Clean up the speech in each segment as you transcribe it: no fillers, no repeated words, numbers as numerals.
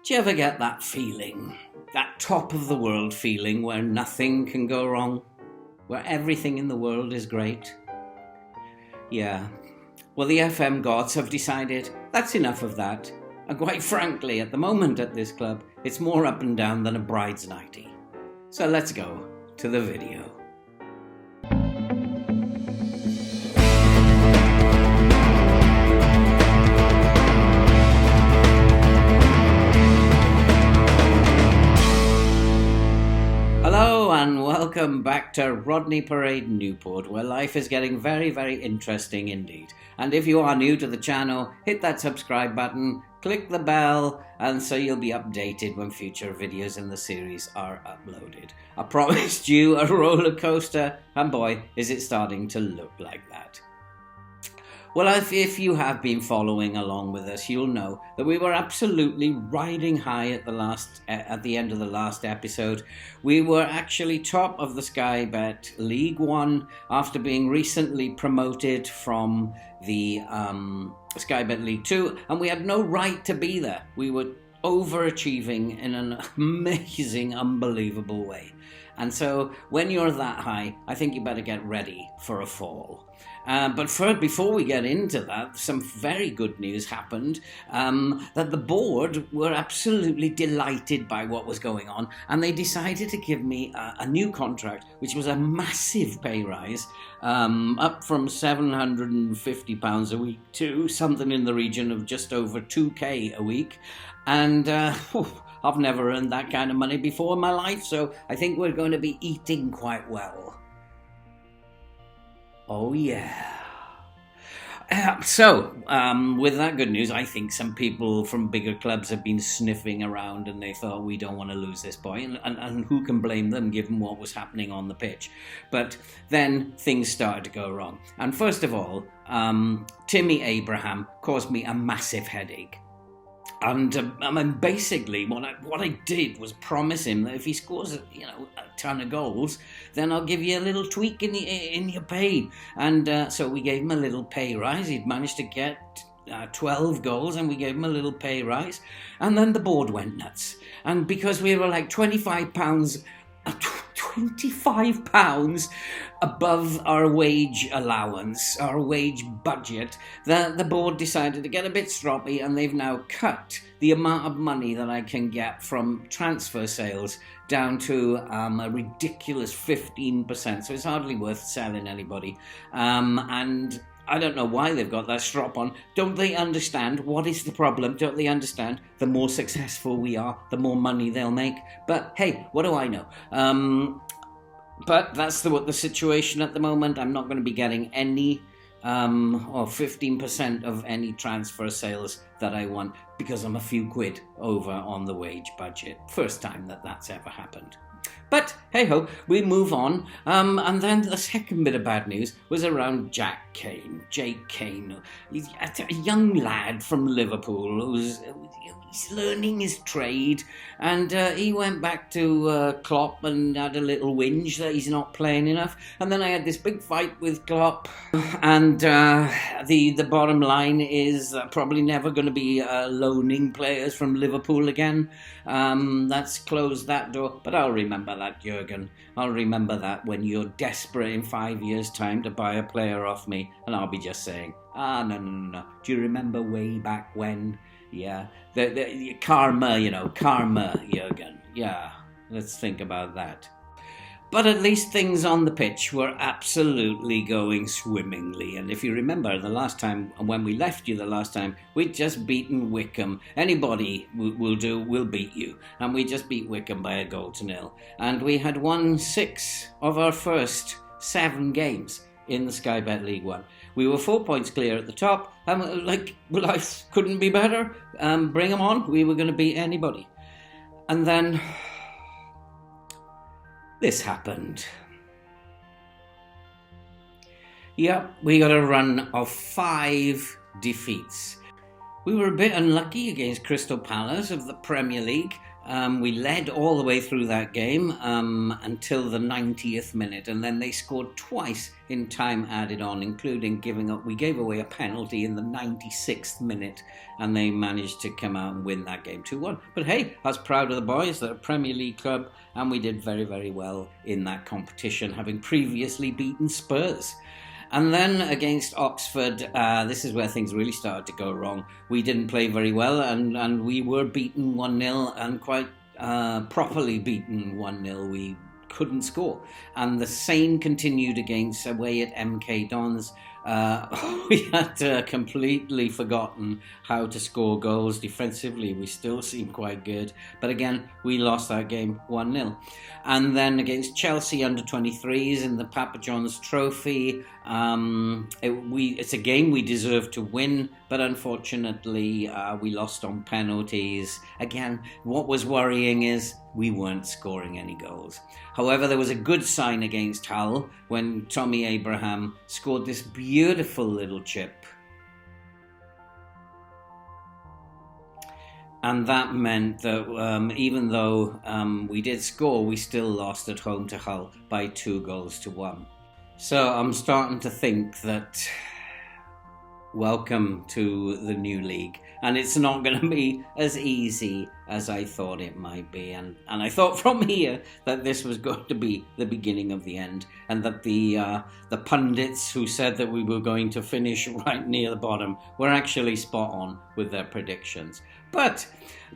Do you ever get that feeling, that top of the world feeling where nothing can go wrong, where everything in the world is great? Yeah, well, the FM gods have decided that's enough of that. And quite frankly, at the moment at this club, it's more up and down than a bride's nightie. So let's go to the video. Hello and welcome back to Rodney Parade, Newport, where life is getting very, very interesting indeed. And if you are new to the channel, hit that subscribe button, click the bell, and so you'll be updated when future videos in the series are uploaded. I promised you a roller coaster, and boy, is it starting to look like that. Well, if you have been following along with us, you'll know that we were absolutely riding high at the end of the last episode. We were actually top of the Sky Bet League One after being recently promoted from the Sky Bet League Two, and we had no right to be there. We were overachieving in an amazing, unbelievable way. And so when you're that high, I think you better get ready for a fall. But before we get into that, some very good news happened, that the board were absolutely delighted by what was going on, and they decided to give me a new contract, which was a massive pay rise, up from £750 a week to something in the region of just over 2k a week. And I've never earned that kind of money before in my life, so I think we're going to be eating quite well. Oh yeah. With that good news, I think some people from bigger clubs have been sniffing around and they thought, we don't want to lose this boy. And who can blame them given what was happening on the pitch? But then things started to go wrong. And first of all, Timmy Abraham caused me a massive headache. And I mean, basically, what I did was promise him that if he scores, a ton of goals, then I'll give you a little tweak in your pay. And so we gave him a little pay rise. He'd managed to get 12 goals, and we gave him a little pay rise. And then the board went nuts. And because we were like £25 above our wage allowance, our wage budget, the board decided to get a bit stroppy, and they've now cut the amount of money that I can get from transfer sales down to a ridiculous 15%. So it's hardly worth selling anybody. And I don't know why they've got that strop on. Don't they understand what is the problem? Don't they understand the more successful we are, the more money they'll make? But hey, what do I know? But that's the situation at the moment. I'm not going to be getting any or 15% of any transfer sales that I want because I'm a few quid over on the wage budget. First time that's ever happened. But hey-ho, we move on. And then the second bit of bad news was around Jake Kane. He's a young lad from Liverpool who's learning his trade, and he went back to Klopp and had a little whinge that he's not playing enough. And then I had this big fight with Klopp, and the bottom line is probably never going to be loaning players from Liverpool again. That's closed that door, but I'll remember that, Jurgen. I'll remember that when you're desperate in 5 years' time to buy a player off me, and I'll be just saying, no. Do you remember way back when? Yeah, the karma, karma, Jurgen. Yeah, let's think about that. But at least things on the pitch were absolutely going swimmingly. And if you remember the last time, when we left you the last time, we'd just beaten Wickham. Anybody will beat you. And we just beat Wickham by 1-0. And we had won 6 of our first 7 games in the Sky Bet League One. We were 4 points clear at the top, and life couldn't be better. Bring them on. We were going to beat anybody. And then this happened. Yep, we got a run of 5 defeats. We were a bit unlucky against Crystal Palace of the Premier League. We led all the way through that game until the 90th minute, and then they scored twice in time added on, including we gave away a penalty in the 96th minute, and they managed to come out and win that game 2-1. But hey, I was proud of the boys. They're a Premier League club, and we did very, very well in that competition, having previously beaten Spurs. And then against Oxford, this is where things really started to go wrong. We didn't play very well, and we were beaten 1-0, and quite properly beaten 1-0. We couldn't score. And the same continued away at MK Dons. We had completely forgotten how to score goals defensively. We still seem quite good. But again, we lost that game 1-0. And then against Chelsea under-23s in the Papa John's Trophy, it's a game we deserved to win, but unfortunately we lost on penalties. Again, what was worrying is we weren't scoring any goals. However, there was a good sign against Hull when Tommy Abraham scored this beautiful little chip. And that meant that even though we did score, we still lost at home to Hull by 2-1. So I'm starting to think that welcome to the new league. And it's not going to be as easy as I thought it might be. And I thought from here that this was going to be the beginning of the end, and that the pundits who said that we were going to finish right near the bottom were actually spot on with their predictions. But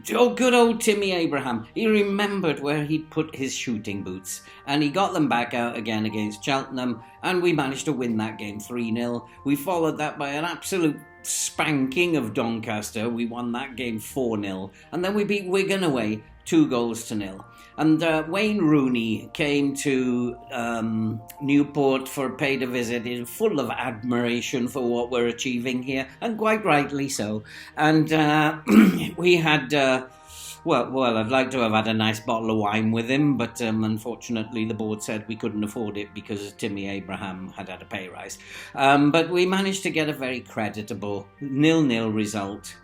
good old Timmy Abraham, he remembered where he'd put his shooting boots, and he got them back out again against Cheltenham, and we managed to win that game 3-0. We followed that by an absolute spanking of Doncaster. We won that game 4-0, and then we beat Wigan away 2-0. And Wayne Rooney came to Newport paid a visit. He's full of admiration for what we're achieving here, and quite rightly so. And we had, I'd like to have had a nice bottle of wine with him, but unfortunately the board said we couldn't afford it because Timmy Abraham had a pay rise. But we managed to get a very creditable 0-0 result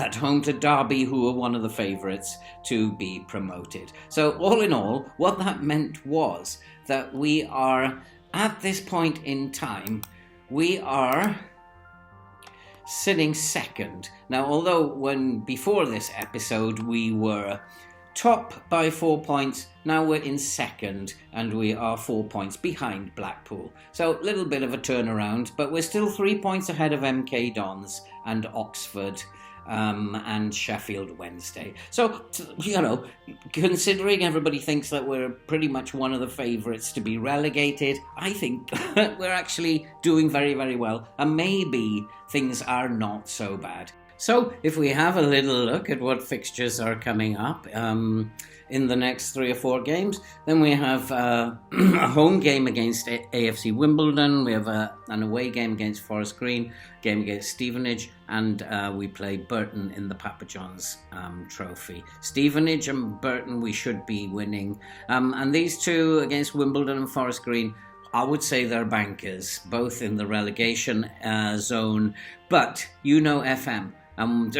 at home to Derby, who were one of the favourites to be promoted. So all in all, what that meant was that we are, at this point in time, we are sitting second. Now, although before this episode we were top by 4 points, now we're in second and we are 4 points behind Blackpool. So a little bit of a turnaround, but we're still 3 points ahead of MK Dons and Oxford and Sheffield Wednesday. So, considering everybody thinks that we're pretty much one of the favourites to be relegated, I think we're actually doing very, very well. And maybe things are not so bad. So, if we have a little look at what fixtures are coming up in the next 3 or 4 games, then we have a home game against AFC Wimbledon, we have an away game against Forest Green, game against Stevenage, and we play Burton in the Papa John's Trophy. Stevenage and Burton we should be winning, and these two against Wimbledon and Forest Green, I would say they're bankers, both in the relegation zone, but FM. I'm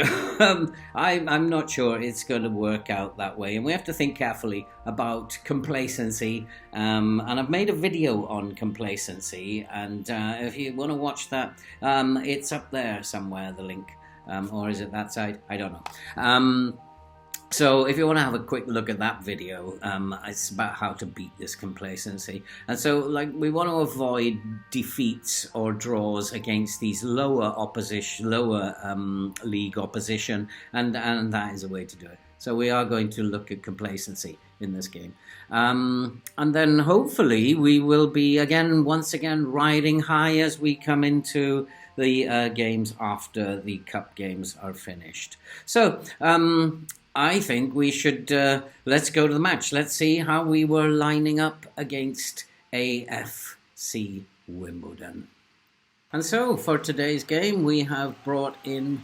not sure it's going to work out that way, and we have to think carefully about complacency, and I've made a video on complacency, and if you want to watch that, it's up there somewhere, the link, or is it that side? I don't know. So if you want to have a quick look at that video, it's about how to beat this complacency. And so we want to avoid defeats or draws against these lower league opposition, and that is a way to do it. So we are going to look at complacency in this game. And then hopefully we will be once again riding high as we come into the games after the cup games are finished. So I think we should, let's go to the match. Let's see how we were lining up against AFC Wimbledon. And so for today's game, we have brought in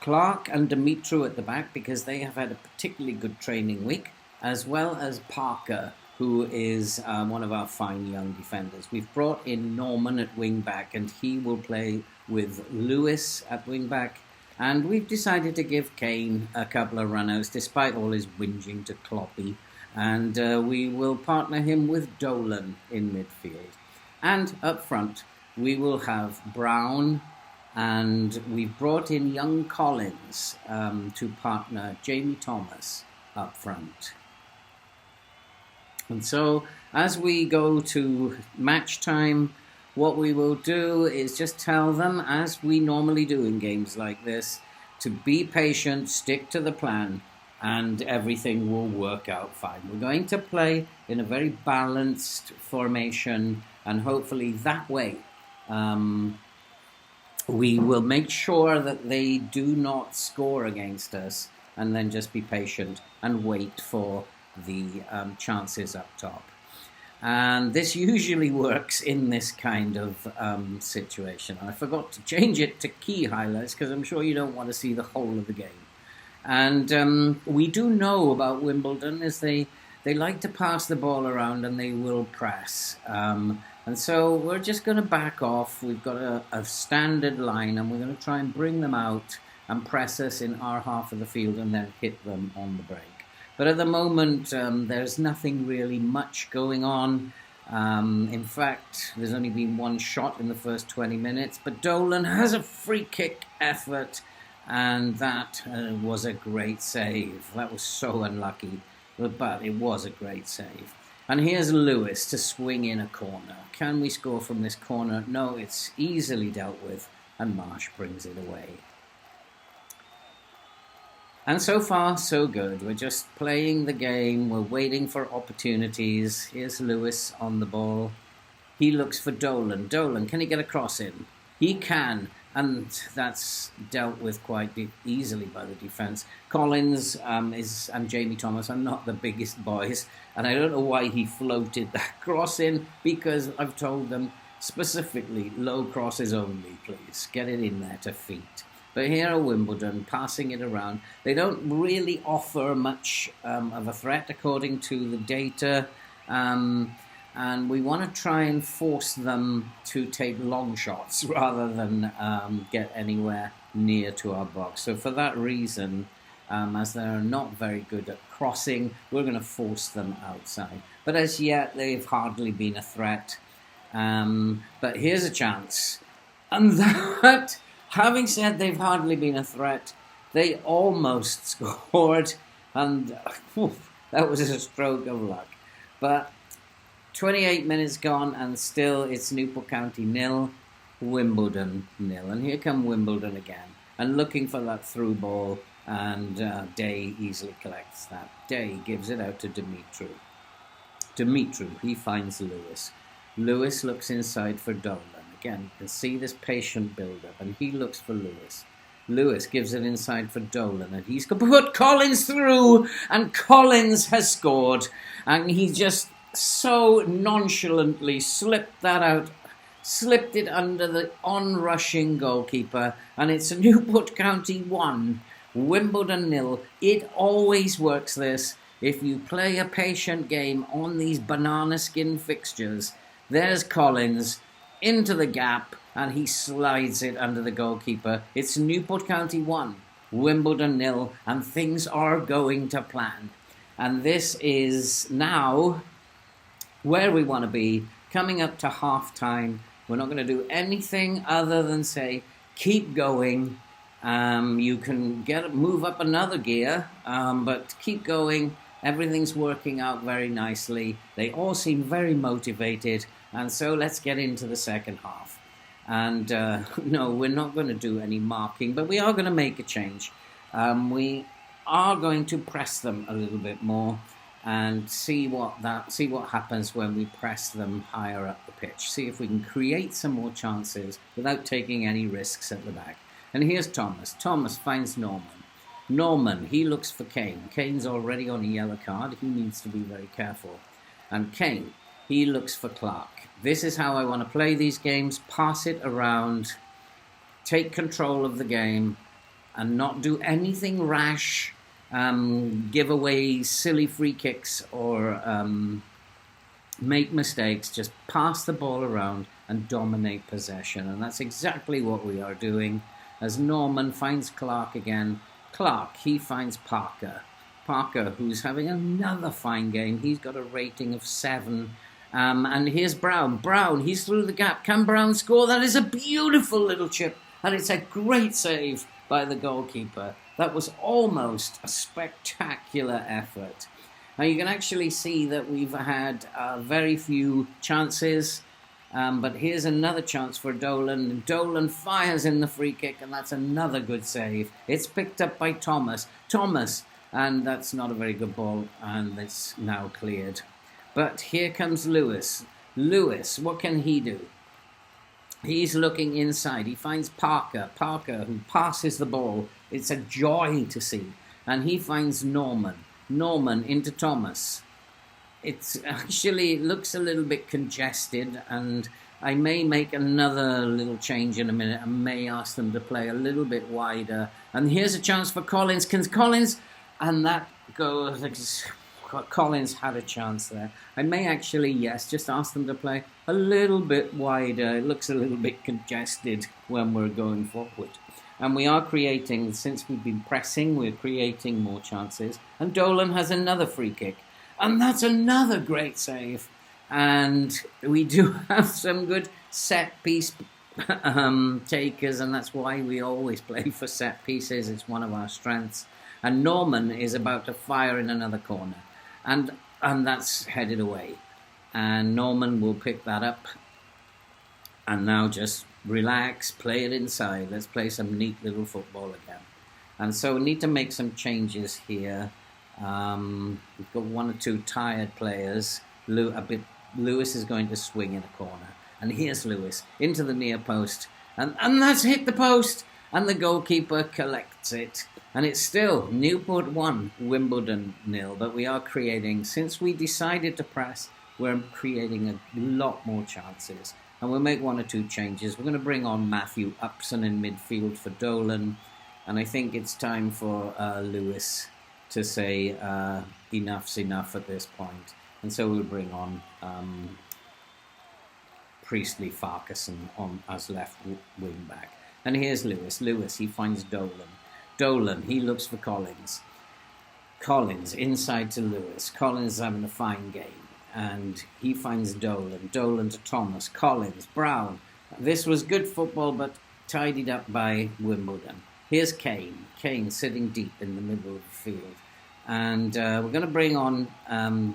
Clark and Dimitru at the back because they have had a particularly good training week, as well as Parker, who is one of our fine young defenders. We've brought in Norman at wing back, and he will play with Lewis at wing back, And we've decided to give Kane a couple of runouts, despite all his whinging to Kloppy. And we will partner him with Dolan in midfield. And up front, we will have Brown, and we've brought in young Collins to partner Jamie Thomas up front. And so, as we go to match time, what we will do is just tell them, as we normally do in games like this, to be patient, stick to the plan, and everything will work out fine. We're going to play in a very balanced formation, and hopefully that way we will make sure that they do not score against us, and then just be patient and wait for the chances up top. And this usually works in this kind of situation. I forgot to change it to key highlights because I'm sure you don't want to see the whole of the game. And we do know about Wimbledon is they like to pass the ball around and they will press. And so we're just going to back off. We've got a standard line, and we're going to try and bring them out and press us in our half of the field and then hit them on the break. But at the moment, there's nothing really much going on. In fact, there's only been one shot in the first 20 minutes. But Dolan has a free kick effort, and that was a great save. That was so unlucky, but it was a great save. And here's Lewis to swing in a corner. Can we score from this corner? No, it's easily dealt with, and Marsh brings it away. And so far, so good. We're just playing the game. We're waiting for opportunities. Here's Lewis on the ball. He looks for Dolan. Dolan, can he get a cross in? He can, and that's dealt with quite easily by the defence. Collins and Jamie Thomas are not the biggest boys, and I don't know why he floated that cross in, because I've told them specifically, low crosses only, please. Get it in there to feet. But here are Wimbledon passing it around. They don't really offer much of a threat according to the data. And we want to try and force them to take long shots rather than get anywhere near to our box. So for that reason, as they're not very good at crossing, we're going to force them outside. But as yet, they've hardly been a threat. But here's a chance. And that... Having said they've hardly been a threat, they almost scored, and that was a stroke of luck. But 28 minutes gone, and still it's Newport County 0, Wimbledon 0. And here come Wimbledon again, and looking for that through ball, and Day easily collects that. Day gives it out to Dimitru. Dimitru, he finds Lewis. Lewis looks inside for Dolan. Again, you can see this patient build-up, and he looks for Lewis. Lewis gives it inside for Dolan, and he's going to put Collins through, and Collins has scored. And he just so nonchalantly slipped that out, slipped it under the on-rushing goalkeeper, and it's Newport County 1, Wimbledon 0. It always works this. If you play a patient game on these banana skin fixtures, there's Collins into the gap, and he slides it under the goalkeeper. It's Newport County 1, Wimbledon 0, and things are going to plan. And this is now where we want to be, coming up to half-time. We're not going to do anything other than say, keep going. You can move up another gear, but keep going. Everything's working out very nicely. They all seem very motivated. And so let's get into the second half. And no, we're not going to do any marking, but we are going to make a change. We are going to press them a little bit more and see what happens when we press them higher up the pitch. See if we can create some more chances without taking any risks at the back. And here's Thomas. Thomas finds Norman. Norman, he looks for Kane. Kane's already on a yellow card. He needs to be very careful. And Kane, he looks for Clark. This is how I want to play these games. Pass it around, take control of the game, and not do anything rash, give away silly free kicks or make mistakes. Just pass the ball around and dominate possession. And that's exactly what we are doing. as Norman finds Clark again. Clark, he finds Parker. Parker, who's having another fine game. He's got a rating of 7. And here's Brown. Brown, he's through the gap. Can Brown score? That is a beautiful little chip. And it's a great save by the goalkeeper. That was almost a spectacular effort. Now you can actually see that we've had very few chances. But here's another chance for Dolan. Dolan fires in the free kick, and that's another good save. It's picked up by Thomas. And that's not a very good ball, and it's now cleared. But here comes Lewis. Lewis, what can he do? He's looking inside. He finds Parker. Parker, who passes the ball. It's a joy to see. And he finds Norman. Norman into Thomas. It looks a little bit congested, and I may make another little change in a minute. I may ask them to play a little bit wider. And here's a chance for Collins. Can Collins? And that goes... Collins had a chance there. I may actually, yes, just ask them to play a little bit wider. It looks a little bit congested when we're going forward. And we are creating, since we've been pressing, we're creating more chances. And Dolan has another free kick. And that's another great save. And we do have some good set-piece takers, and that's why we always play for set pieces. It's one of our strengths. And Norman is about to fire in another corner. And that's headed away. And Norman will pick that up. And now just relax, play it inside. Let's play some neat little football again. And so we need to make some changes here. We've got one or two tired players. Lewis is going to swing in a corner. And here's Lewis into the near post. And that's hit the post. And the goalkeeper collects it. And it's still Newport 1, Wimbledon 0. But we are creating, since we decided to press, we're creating a lot more chances. And we'll make one or two changes. We're going to bring on Matthew Upson in midfield for Dolan. And I think it's time for Lewis to say enough's enough at this point. And so we'll bring on Priestley Farquharson on as left wing back. And here's Lewis. Lewis, he finds Dolan. Dolan, he looks for Collins. Collins, inside to Lewis. Collins is having a fine game. And he finds Dolan. Dolan to Thomas. Collins, Brown. This was good football, but tidied up by Wimbledon. Here's Kane. Kane sitting deep in the middle of the field. And we're going to bring on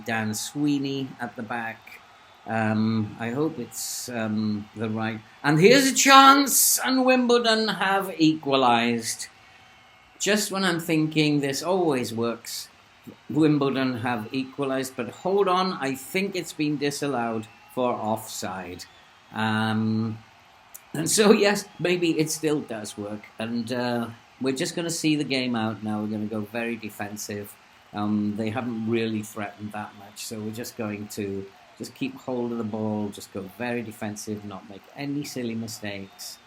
Dan Sweeney at the back. I hope it's the right... And here's a chance! And Wimbledon have equalised. Just when I'm thinking this always works, Wimbledon have equalised. But hold on, I think it's been disallowed for offside. And so, yes, maybe it still does work. And we're just going to see the game out now. We're going to go very defensive. They haven't really threatened that much. So we're just going to just keep hold of the ball, just go very defensive, not make any silly mistakes,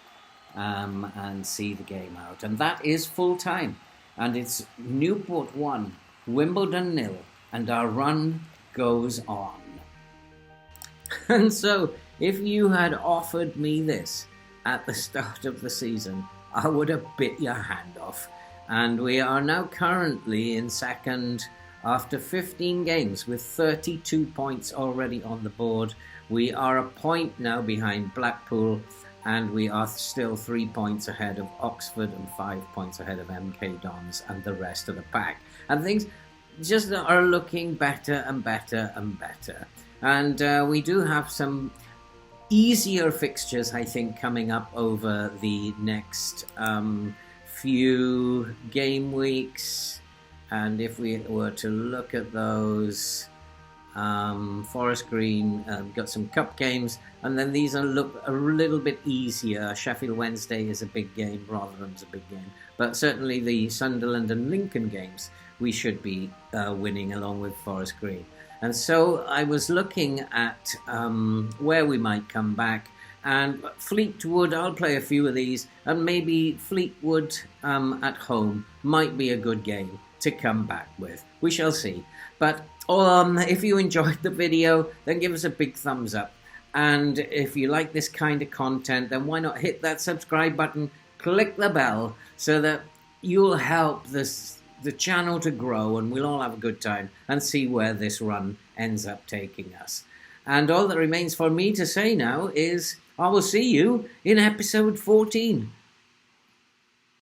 and see the game out. And that is full time. And it's Newport 1, Wimbledon 0, and our run goes on. And so, if you had offered me this at the start of the season, I would have bit your hand off. And we are now currently in second after 15 games with 32 points already on the board. We are a point now behind Blackpool, and we are still 3 points ahead of Oxford and 5 points ahead of MK Dons and the rest of the pack. And things just are looking better and better and better. And we do have some easier fixtures, I think, coming up over the next few game weeks. And if we were to look at those, Forest Green got some cup games, and then these look a little bit easier. Sheffield Wednesday is a big game, Rotherham's a big game, but certainly the Sunderland and Lincoln games we should be winning along with Forest Green. And so I was looking at where we might come back, and Fleetwood, I'll play a few of these, and maybe Fleetwood at home might be a good game to come back with. We shall see. But if you enjoyed the video, then give us a big thumbs up. And if you like this kind of content, then why not hit that subscribe button, click the bell so that you'll help the channel to grow, and we'll all have a good time and see where this run ends up taking us. And all that remains for me to say now is I will see you in episode 14.